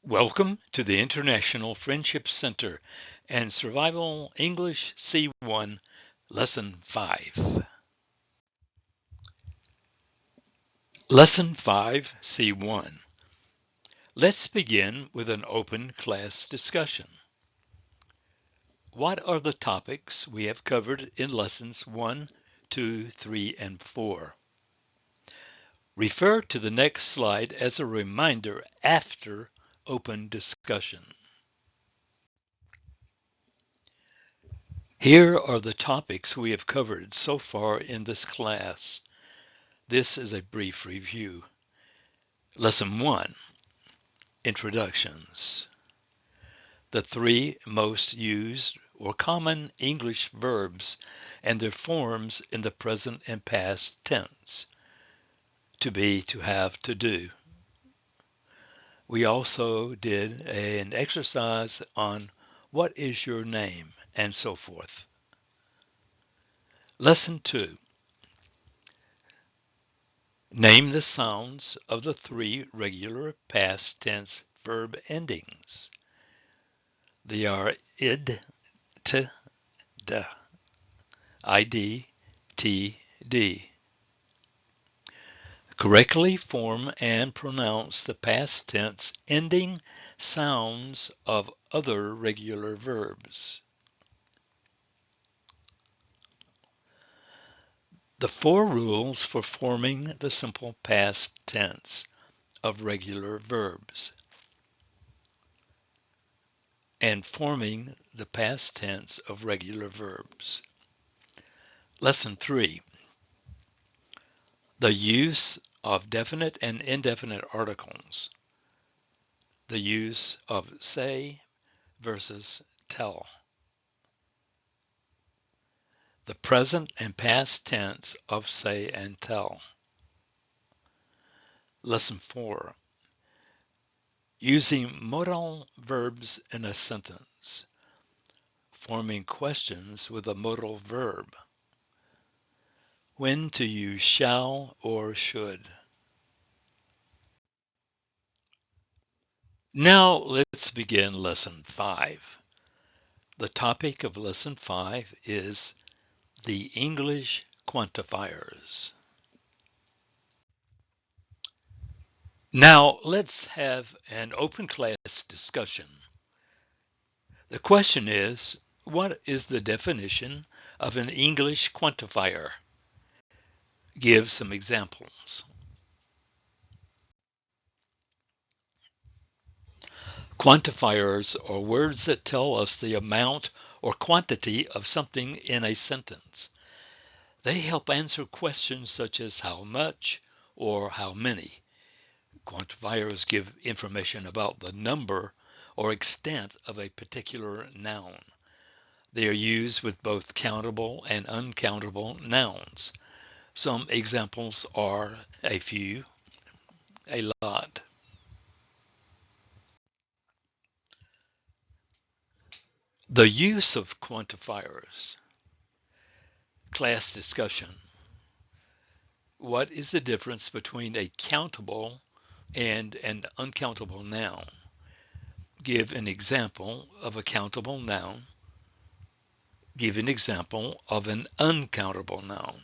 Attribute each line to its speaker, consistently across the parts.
Speaker 1: Welcome to the International Friendship Center and Survival English C1, Lesson 5. Lesson 5, C1. Let's begin with an open class discussion. What are the topics we have covered in Lessons 1, 2, 3, and 4? Refer to the next slide as a reminder after open discussion. Here are the topics we have covered so far in this class. This is a brief review. Lesson 1, Introductions. The three most used or common English verbs and their forms in the present and past tense. To be, to have, to do. We also did an exercise on what is your name and so forth. Lesson 2. Name the sounds of the three regular past tense verb endings. They are id, t, d, id, t, d. Correctly form and pronounce the past tense ending sounds of other regular verbs. The 4 rules for forming the simple past tense of regular verbs and forming the past tense of regular verbs. Lesson 3. The use of definite and indefinite articles. The use of say versus tell. The present and past tense of say and tell. Lesson 4. Using modal verbs in a sentence. Forming questions with a modal verb. When to use shall or should. Now let's begin Lesson 5. The topic of Lesson 5 is the English quantifiers. Now let's have an open class discussion. The question is, what is the definition of an English quantifier? Give some examples. Quantifiers are words that tell us the amount or quantity of something in a sentence. They help answer questions such as how much or how many. Quantifiers give information about the number or extent of a particular noun. They are used with both countable and uncountable nouns. Some examples are a few, a lot. The use of quantifiers. Class discussion. What is the difference between a countable and an uncountable noun? Give an example of a countable noun. Give an example of an uncountable noun.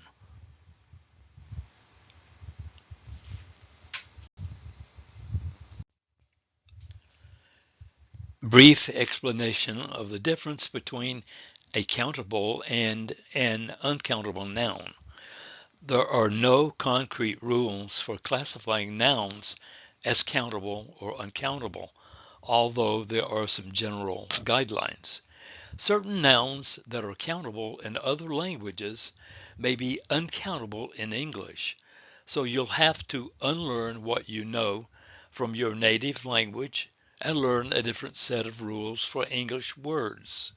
Speaker 1: Brief explanation of the difference between a countable and an uncountable noun. There are no concrete rules for classifying nouns as countable or uncountable, although there are some general guidelines. Certain nouns that are countable in other languages may be uncountable in English, so you'll have to unlearn what you know from your native language and learn a different set of rules for English words.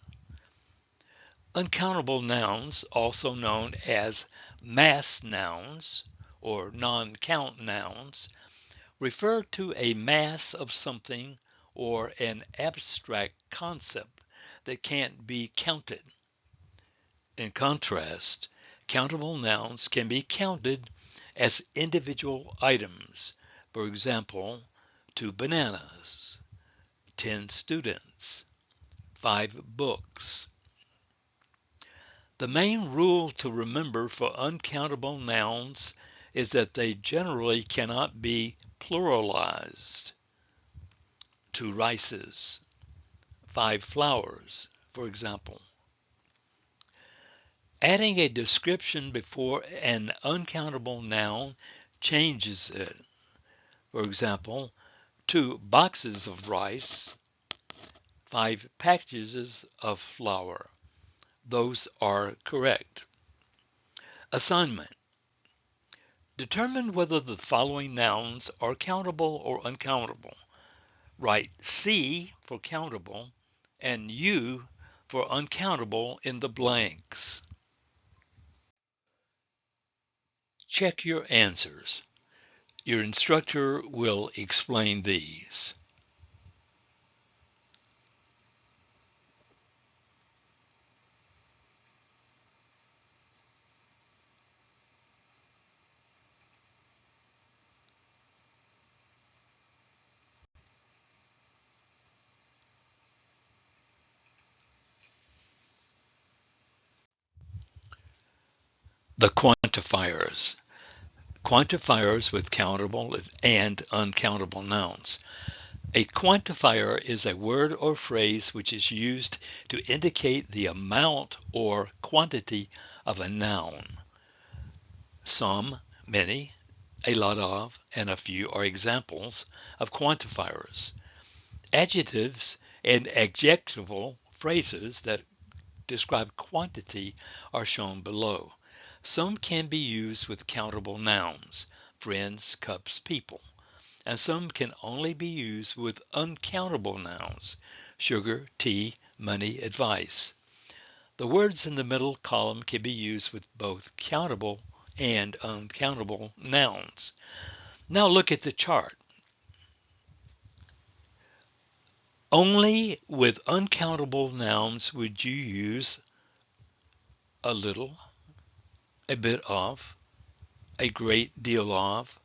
Speaker 1: Uncountable nouns, also known as mass nouns or non-count nouns, refer to a mass of something or an abstract concept that can't be counted. In contrast, countable nouns can be counted as individual items. For example, 2 bananas, 10 students, 5 books. The main rule to remember for uncountable nouns is that they generally cannot be pluralized. 2 rices, 5 flowers, for example. Adding a description before an uncountable noun changes it. For example, 2 boxes of rice, 5 packages of flour. Those are correct. Assignment. Determine whether the following nouns are countable or uncountable. Write C for countable and U for uncountable in the blanks. Check your answers. Your instructor will explain these. The quantifiers. Quantifiers with countable and uncountable nouns. A quantifier is a word or phrase which is used to indicate the amount or quantity of a noun. Some, many, a lot of, and a few are examples of quantifiers. Adjectives and adjectival phrases that describe quantity are shown below. Some can be used with countable nouns, friends, cups, people, and some can only be used with uncountable nouns, sugar, tea, money, advice. The words in the middle column can be used with both countable and uncountable nouns. Now look at the chart. Only with uncountable nouns would you use a little, a bit of, a great deal of,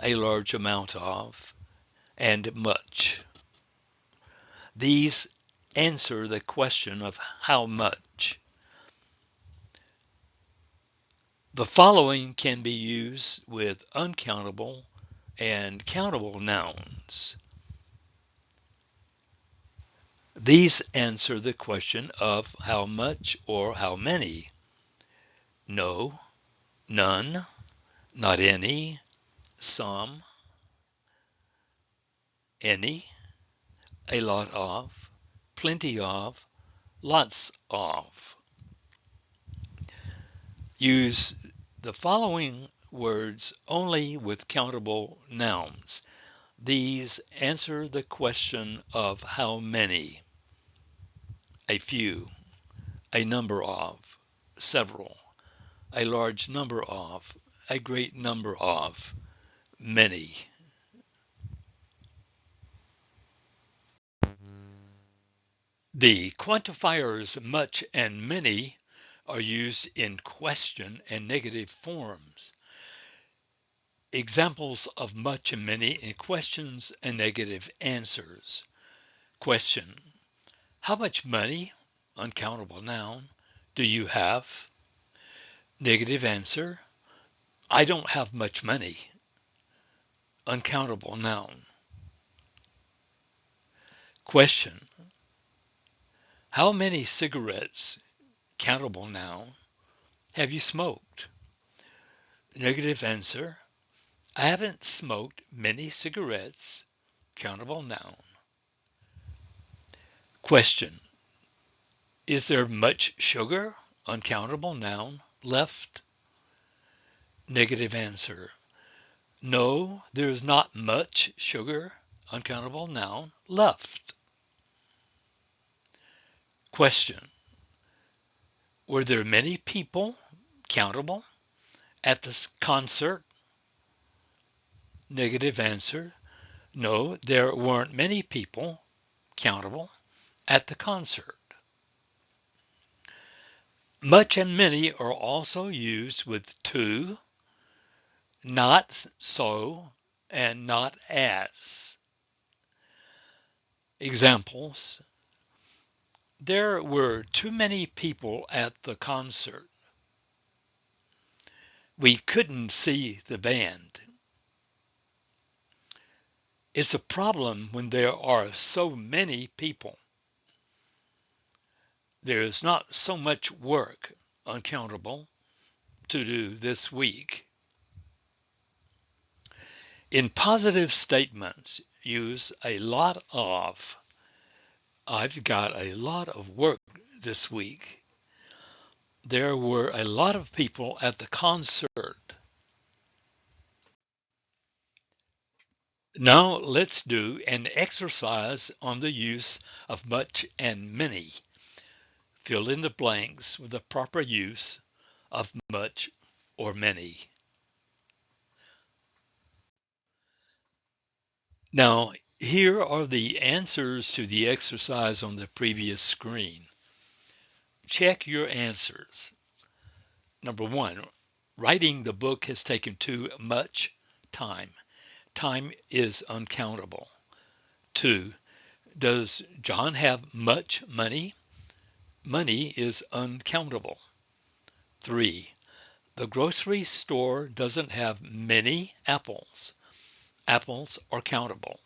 Speaker 1: a large amount of, and much. These answer the question of how much. The following can be used with uncountable and countable nouns. These answer the question of how much or how many. No, none, not any, some, any, a lot of, plenty of, lots of. Use the following words only with countable nouns. These answer the question of how many. A few, a number of, several, a large number of, a great number of, many. The quantifiers much and many are used in question and negative forms. Examples of much and many in questions and negative answers. Question: how much money, uncountable noun, do you have? Negative answer: I don't have much money, uncountable noun. Question: how many cigarettes, countable noun, have you smoked? Negative answer: I haven't smoked many cigarettes, countable noun. Question: is there much sugar, uncountable noun, left? Negative answer: no, there is not much sugar, uncountable noun, left. Question: were there many people, countable, at this concert? Negative answer: no, there weren't many people, countable, at the concert. Much and many are also used with to, not so, and not as. Examples: there were too many people at the concert. We couldn't see the band. It's a problem when there are so many people. There's not so much work, uncountable, to do this week. In positive statements, use a lot of. I've got a lot of work this week. There were a lot of people at the concert. Now let's do an exercise on the use of much and many. Fill in the blanks with the proper use of much or many. Now, here are the answers to the exercise on the previous screen. Check your answers. Number 1, writing the book has taken too much time. Time is uncountable. 2, does John have much money? Money is uncountable. 3, the grocery store doesn't have many apples. Apples are countable.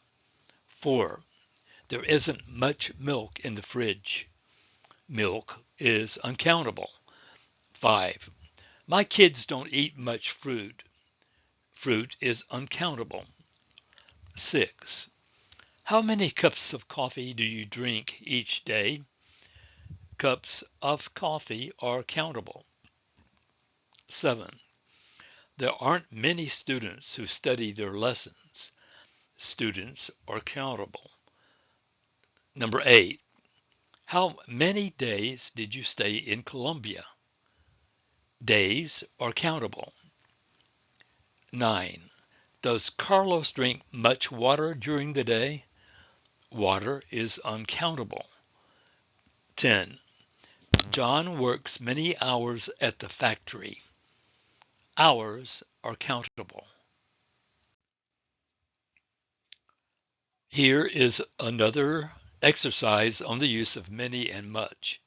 Speaker 1: 4, there isn't much milk in the fridge. Milk is uncountable. 5, my kids don't eat much fruit. Fruit is uncountable. 6, how many cups of coffee do you drink each day? Cups of coffee are countable. 7, there aren't many students who study their lessons. Students are countable. Number 8, how many days did you stay in Colombia? Days are countable. 9, does Carlos drink much water during the day? Water is uncountable. 10, John works many hours at the factory. Hours are countable. Here is another exercise on the use of many and much.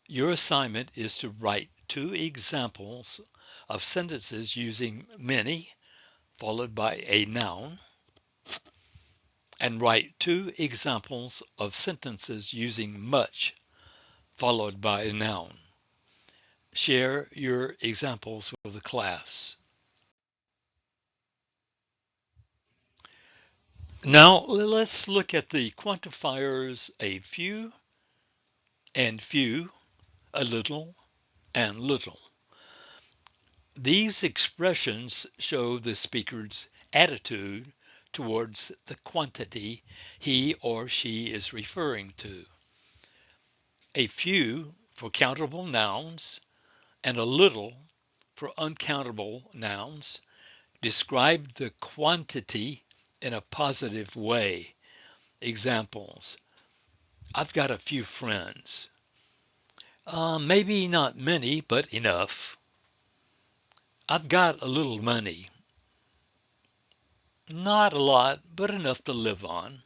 Speaker 1: Your assignment is to write 2 examples of sentences using many followed by a noun, and write 2 examples of sentences using much followed by a noun. Share your examples with the class. Now let's look at the quantifiers a few and few, a little and little. These expressions show the speaker's attitude towards the quantity he or she is referring to. A few for countable nouns and a little for uncountable nouns describe the quantity in a positive way. Examples: I've got a few friends. Maybe not many, but enough. I've got a little money. Not a lot, but enough to live on.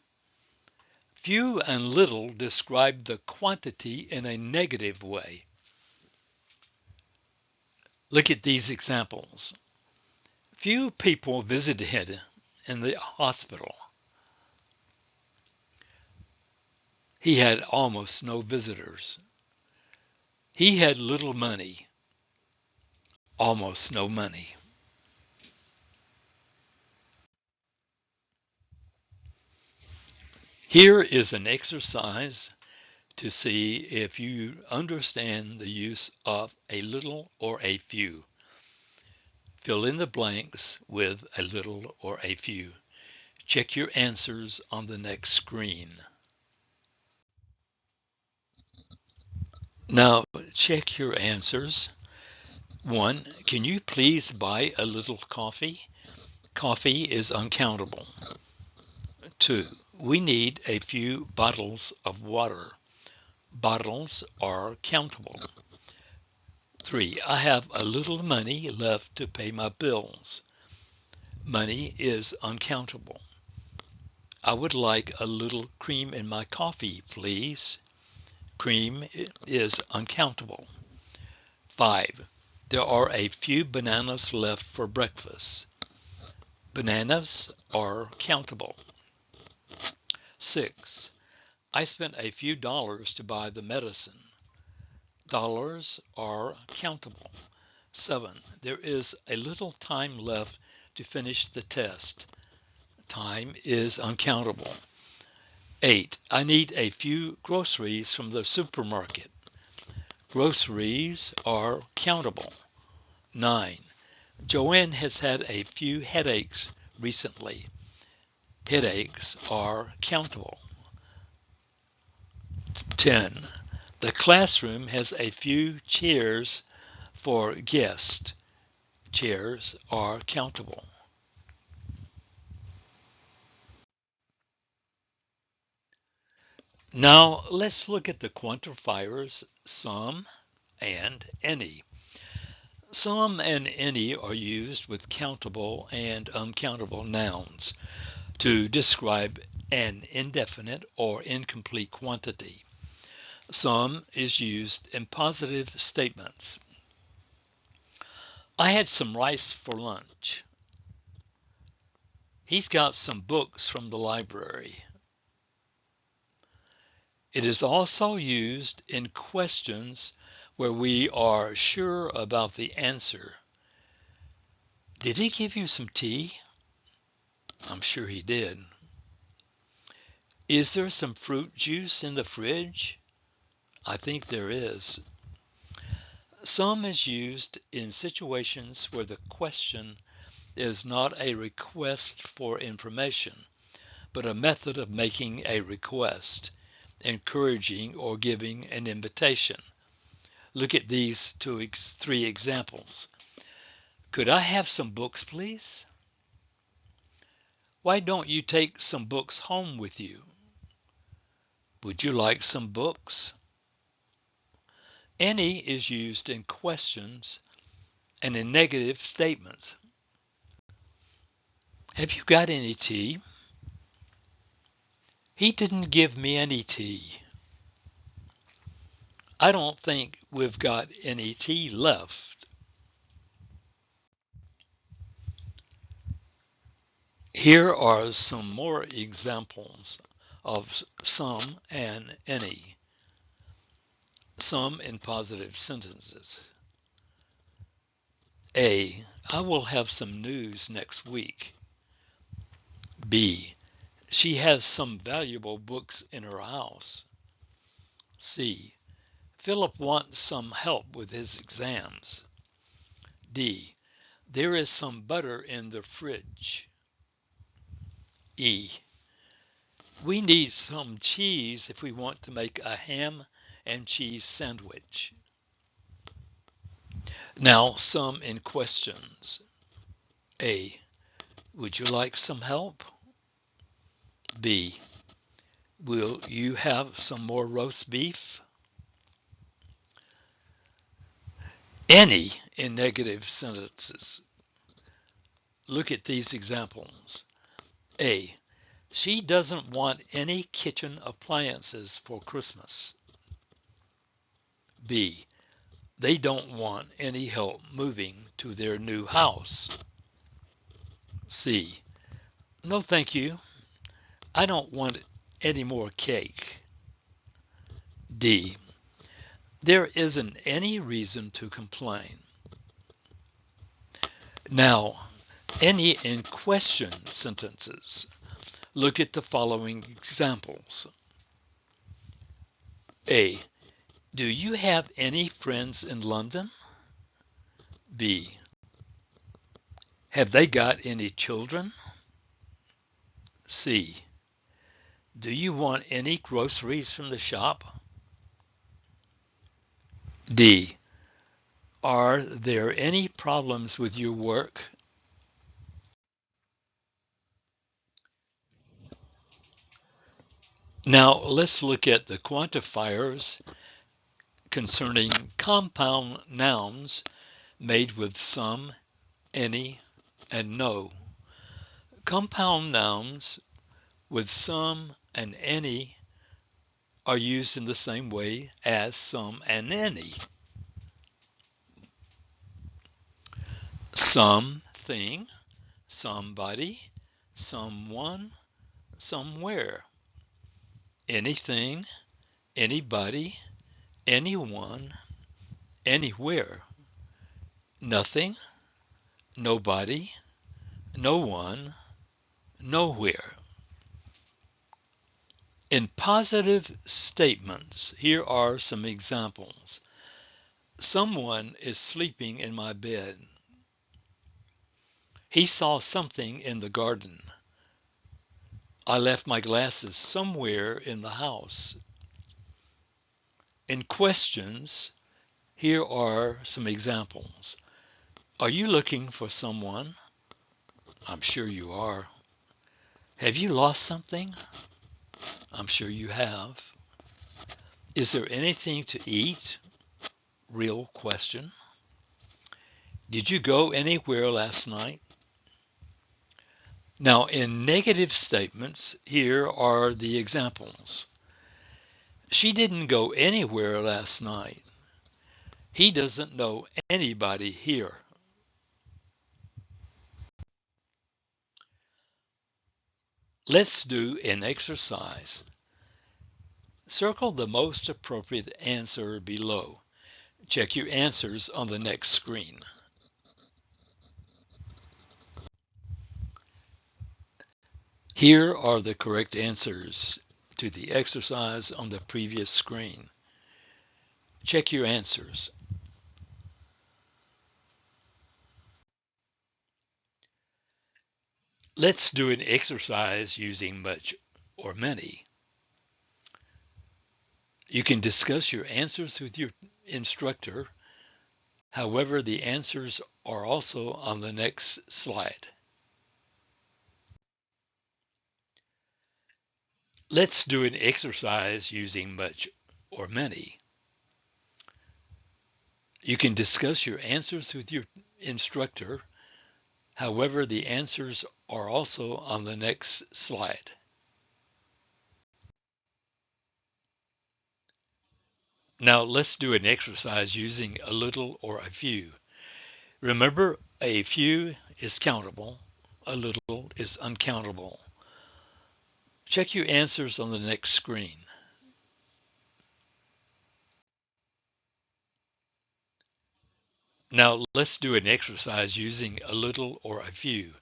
Speaker 1: Few and little describe the quantity in a negative way. Look at these examples. Few people visited in the hospital. He had almost no visitors. He had little money. Almost no money. Here is an exercise to see if you understand the use of a little or a few. Fill in the blanks with a little or a few. Check your answers on the next screen. Now check your answers. 1, can you please buy a little coffee? Coffee is uncountable. 2, we need a few bottles of water. Bottles are countable. 3, I have a little money left to pay my bills. Money is uncountable. I would like a little cream in my coffee, please. Cream is uncountable. 5. There are a few bananas left for breakfast. Bananas are countable. 6. I spent a few dollars to buy the medicine. Dollars are countable. 7. There is a little time left to finish the test. Time is uncountable. 8. I need a few groceries from the supermarket. Groceries are countable. 9. Joanne has had a few headaches recently. Headaches are countable. 10. The classroom has a few chairs for guests. Chairs are countable. Now let's look at the quantifiers some and any. Some and any are used with countable and uncountable nouns to describe an indefinite or incomplete quantity. Some is used in positive statements. I had some rice for lunch. He's got some books from the library. It is also used in questions where we are sure about the answer. Did he give you some tea? I'm sure he did. Is there some fruit juice in the fridge? I think there is. Some is used in situations where the question is not a request for information, but a method of making a request, encouraging or giving an invitation. Look at these three examples. Could I have some books, please? Why don't you take some books home with you? Would you like some books? Any is used in questions and in negative statements. Have you got any tea? He didn't give me any tea. I don't think we've got any tea left. Here are some more examples of some and any. Some in positive sentences. A. I will have some news next week. B. She has some valuable books in her house. C. Philip wants some help with his exams. D. There is some butter in the fridge. E. We need some cheese if we want to make a ham and cheese sandwich. Now some in questions. A. Would you like some help? B. Will you have some more roast beef? Any in negative sentences. Look at these examples. A. She doesn't want any kitchen appliances for Christmas. B. They don't want any help moving to their new house. C. No, thank you. I don't want any more cake. D. There isn't any reason to complain. Now, any in question sentences. Look at the following examples. A. Do you have any friends in London? B. Have they got any children? C. Do you want any groceries from the shop? D. Are there any problems with your work? Now let's look at the quantifiers concerning compound nouns made with some, any, and no. Compound nouns with some and any are used in the same way as some and any. Something, somebody, someone, somewhere. Anything, anybody, anyone, anywhere. Nothing, nobody, no one, nowhere. In positive statements, here are some examples. Someone is sleeping in my bed. He saw something in the garden. I left my glasses somewhere in the house. In questions, here are some examples. Are you looking for someone? I'm sure you are. Have you lost something? I'm sure you have. Is there anything to eat? Real question. Did you go anywhere last night? Now, in negative statements, here are the examples. She didn't go anywhere last night. He doesn't know anybody here. Let's do an exercise. Circle the most appropriate answer below. Check your answers on the next screen. Here are the correct answers to the exercise on the previous screen. Check your answers. Let's do an exercise using much or many. You can discuss your answers with your instructor. However, the answers are also on the next slide. Let's do an exercise using much or many. You can discuss your answers with your instructor. However, the answers are also on the next slide. Now let's do an exercise using a little or a few. Remember, a few is countable, a little is uncountable. Check your answers on the next screen. Now let's do an exercise using a little or a few.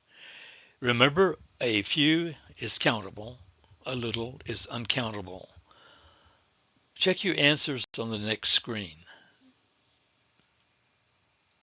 Speaker 1: Remember, a few is countable, a little is uncountable. Check your answers on the next screen.